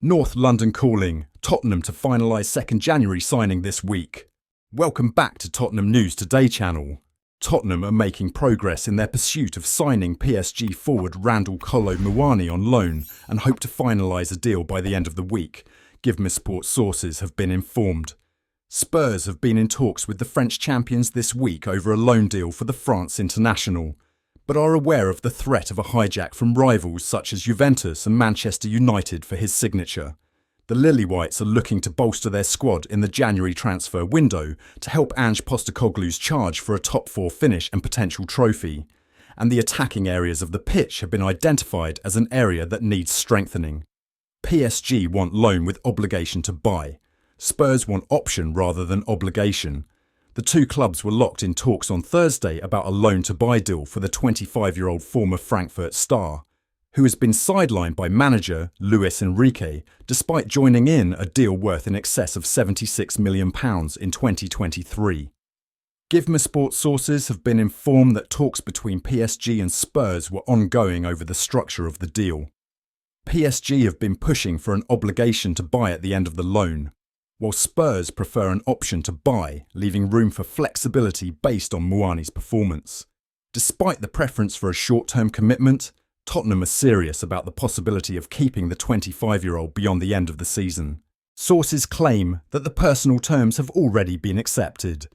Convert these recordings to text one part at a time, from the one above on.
North London calling, Tottenham to finalise 2nd January signing this week. Welcome back to Tottenham News Today channel. Tottenham are making progress in their pursuit of signing PSG forward Randal Kolo Muani on loan and hope to finalise a deal by the end of the week, GIVEMESPORT sources have been informed. Spurs have been in talks with the French champions this week over a loan deal for the France international, but are aware of the threat of a hijack from rivals such as Juventus and Manchester United for his signature. The Lille Whites are looking to bolster their squad in the January transfer window to help Ange Postecoglou's charge for a top 4 finish and potential trophy, and the attacking areas of the pitch have been identified as an area that needs strengthening. PSG want loan with obligation to buy. Spurs want option rather than obligation. The two clubs were locked in talks on Thursday about a loan-to-buy deal for the 25-year-old former Frankfurt star, who has been sidelined by manager Luis Enrique despite joining in a deal worth in excess of £76 million in 2023. GIVEMESPORT sources have been informed that talks between PSG and Spurs were ongoing over the structure of the deal. PSG have been pushing for an obligation to buy at the end of the loan, while Spurs prefer an option to buy, leaving room for flexibility based on Muani's performance. Despite the preference for a short-term commitment, Tottenham are serious about the possibility of keeping the 25-year-old beyond the end of the season. Sources claim that the personal terms have already been accepted.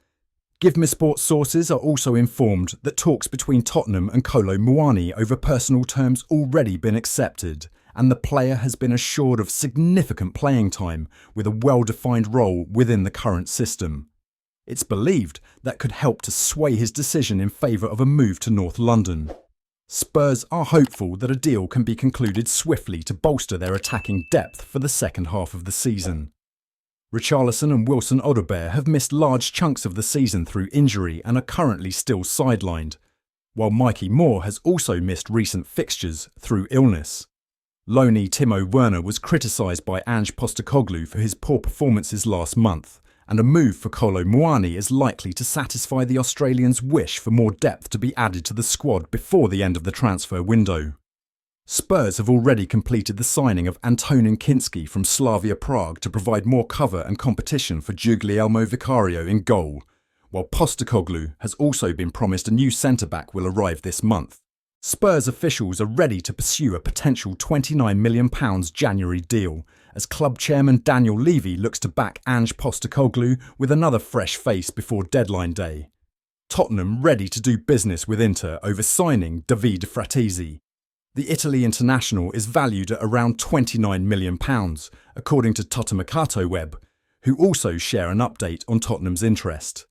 GIVEMESPORT sources are also informed that talks between Tottenham and Kolo Muani over personal terms already been accepted, and the player has been assured of significant playing time with a well-defined role within the current system. It's believed that could help to sway his decision in favour of a move to North London. Spurs are hopeful that a deal can be concluded swiftly to bolster their attacking depth for the second half of the season. Richarlison and Wilson Odobert have missed large chunks of the season through injury and are currently still sidelined, while Mikey Moore has also missed recent fixtures through illness. Loanee Timo Werner was criticised by Ange Postecoglou for his poor performances last month, and a move for Kolo Muani is likely to satisfy the Australian's wish for more depth to be added to the squad before the end of the transfer window. Spurs have already completed the signing of Antonin Kinski from Slavia Prague to provide more cover and competition for Guglielmo Vicario in goal, while Postecoglou has also been promised a new centre-back will arrive this month. Spurs officials are ready to pursue a potential £29 million January deal, as club chairman Daniel Levy looks to back Ange Postecoglou with another fresh face before deadline day. Tottenham ready to do business with Inter over signing Davide Frattesi. The Italy international is valued at around £29 million, according to TUTTOmercatoWEB, who also share an update on Tottenham's interest.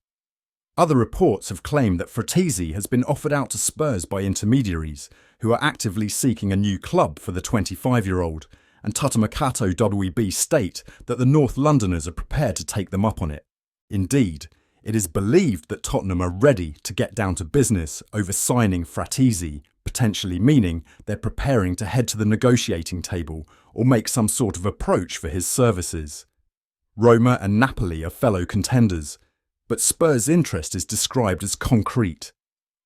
Other reports have claimed that Frattesi has been offered out to Spurs by intermediaries, who are actively seeking a new club for the 25-year-old, and TUTTOmercatoWEB state that the North Londoners are prepared to take them up on it. Indeed, it is believed that Tottenham are ready to get down to business over signing Frattesi, potentially meaning they're preparing to head to the negotiating table or make some sort of approach for his services. Roma and Napoli are fellow contenders, but Spurs' interest is described as concrete.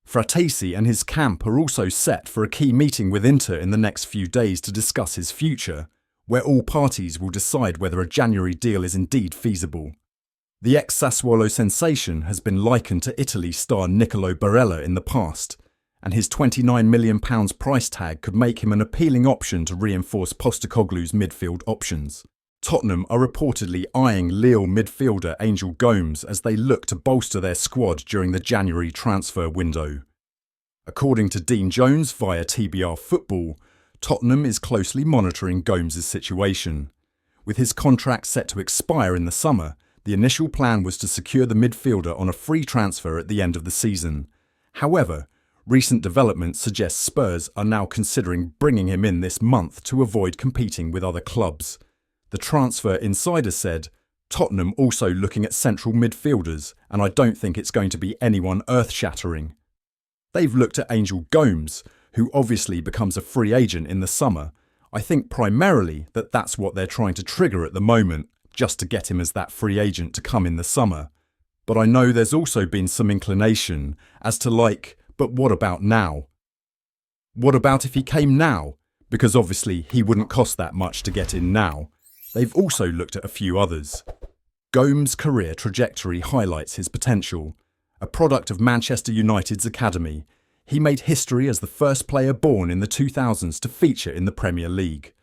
Frattesi and his camp are also set for a key meeting with Inter in the next few days to discuss his future, where all parties will decide whether a January deal is indeed feasible. The ex-Sassuolo sensation has been likened to Italy star Nicolo Barella in the past, and his £29 million price tag could make him an appealing option to reinforce Postecoglou's midfield options. Tottenham are reportedly eyeing Lille midfielder Angel Gomes as they look to bolster their squad during the January transfer window. According to Dean Jones via TBR Football, Tottenham is closely monitoring Gomes' situation. With his contract set to expire in the summer, the initial plan was to secure the midfielder on a free transfer at the end of the season. However, recent developments suggest Spurs are now considering bringing him in this month to avoid competing with other clubs. The Transfer Insider said, Tottenham also looking at central midfielders, and I don't think it's going to be anyone earth-shattering. They've looked at Angel Gomes, who obviously becomes a free agent in the summer. I think primarily that that's what they're trying to trigger at the moment, just to get him as that free agent to come in the summer. But I know there's also been some inclination as to but what about now? What about if he came now? Because obviously he wouldn't cost that much to get in now. They've also looked at a few others. Gomes' career trajectory highlights his potential. A product of Manchester United's academy, he made history as the first player born in the 2000s to feature in the Premier League.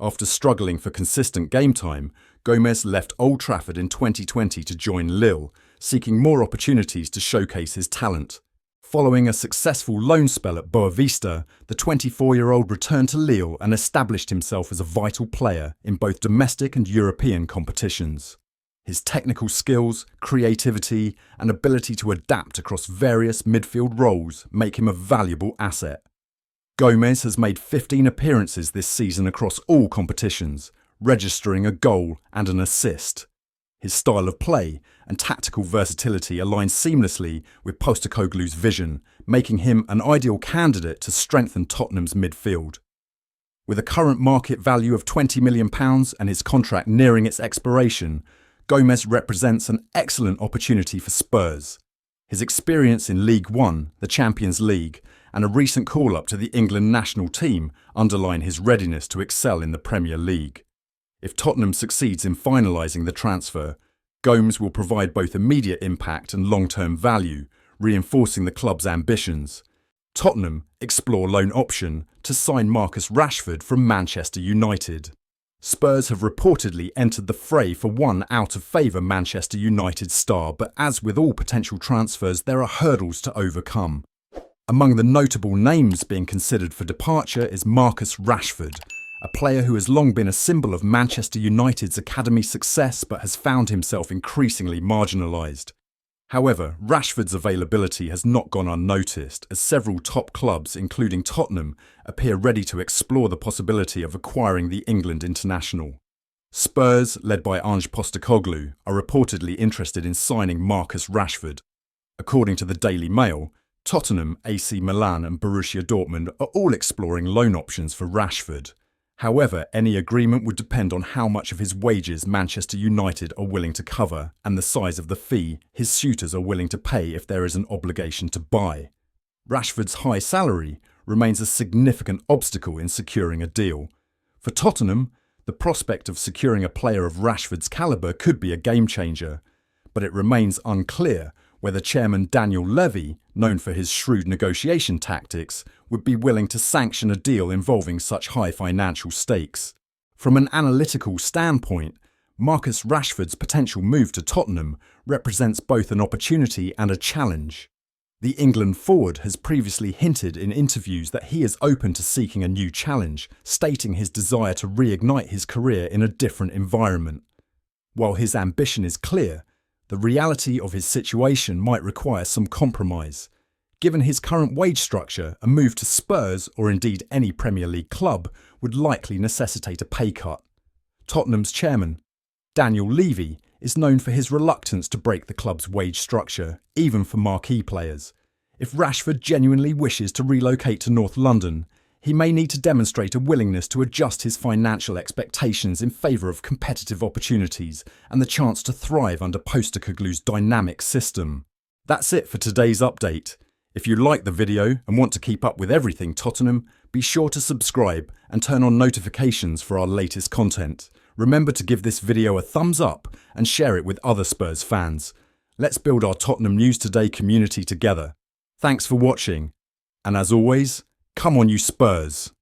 After struggling for consistent game time, Gomes left Old Trafford in 2020 to join Lille, seeking more opportunities to showcase his talent. Following a successful loan spell at Boavista, the 24-year-old returned to Lille and established himself as a vital player in both domestic and European competitions. His technical skills, creativity, and ability to adapt across various midfield roles make him a valuable asset. Gomes has made 15 appearances this season across all competitions, registering a goal and an assist. His style of play and tactical versatility align seamlessly with Postecoglou's vision, making him an ideal candidate to strengthen Tottenham's midfield. With a current market value of £20 million and his contract nearing its expiration, Gomes represents an excellent opportunity for Spurs. His experience in League One, the Champions League, and a recent call-up to the England national team underline his readiness to excel in the Premier League. If Tottenham succeeds in finalising the transfer, Gomes will provide both immediate impact and long-term value, reinforcing the club's ambitions. Tottenham explore loan option to sign Marcus Rashford from Manchester United. Spurs have reportedly entered the fray for one out-of-favour Manchester United star, but as with all potential transfers, there are hurdles to overcome. Among the notable names being considered for departure is Marcus Rashford, a player who has long been a symbol of Manchester United's academy success but has found himself increasingly marginalised. However, Rashford's availability has not gone unnoticed, as several top clubs, including Tottenham, appear ready to explore the possibility of acquiring the England international. Spurs, led by Ange Postecoglou, are reportedly interested in signing Marcus Rashford. According to the Daily Mail, Tottenham, AC Milan and Borussia Dortmund are all exploring loan options for Rashford. However, any agreement would depend on how much of his wages Manchester United are willing to cover and the size of the fee his suitors are willing to pay if there is an obligation to buy. Rashford's high salary remains a significant obstacle in securing a deal. For Tottenham, the prospect of securing a player of Rashford's calibre could be a game-changer, but it remains unclear whether Chairman Daniel Levy, known for his shrewd negotiation tactics, would be willing to sanction a deal involving such high financial stakes. From an analytical standpoint, Marcus Rashford's potential move to Tottenham represents both an opportunity and a challenge. The England forward has previously hinted in interviews that he is open to seeking a new challenge, stating his desire to reignite his career in a different environment. While his ambition is clear, the reality of his situation might require some compromise. Given his current wage structure, a move to Spurs, or indeed any Premier League club, would likely necessitate a pay cut. Tottenham's chairman, Daniel Levy, is known for his reluctance to break the club's wage structure, even for marquee players. If Rashford genuinely wishes to relocate to North London, he may need to demonstrate a willingness to adjust his financial expectations in favour of competitive opportunities and the chance to thrive under Postecoglou's dynamic system. That's it for today's update. If you like the video and want to keep up with everything Tottenham, be sure to subscribe and turn on notifications for our latest content. Remember to give this video a thumbs up and share it with other Spurs fans. Let's build our Tottenham News Today community together. Thanks for watching. And as always, come on you Spurs!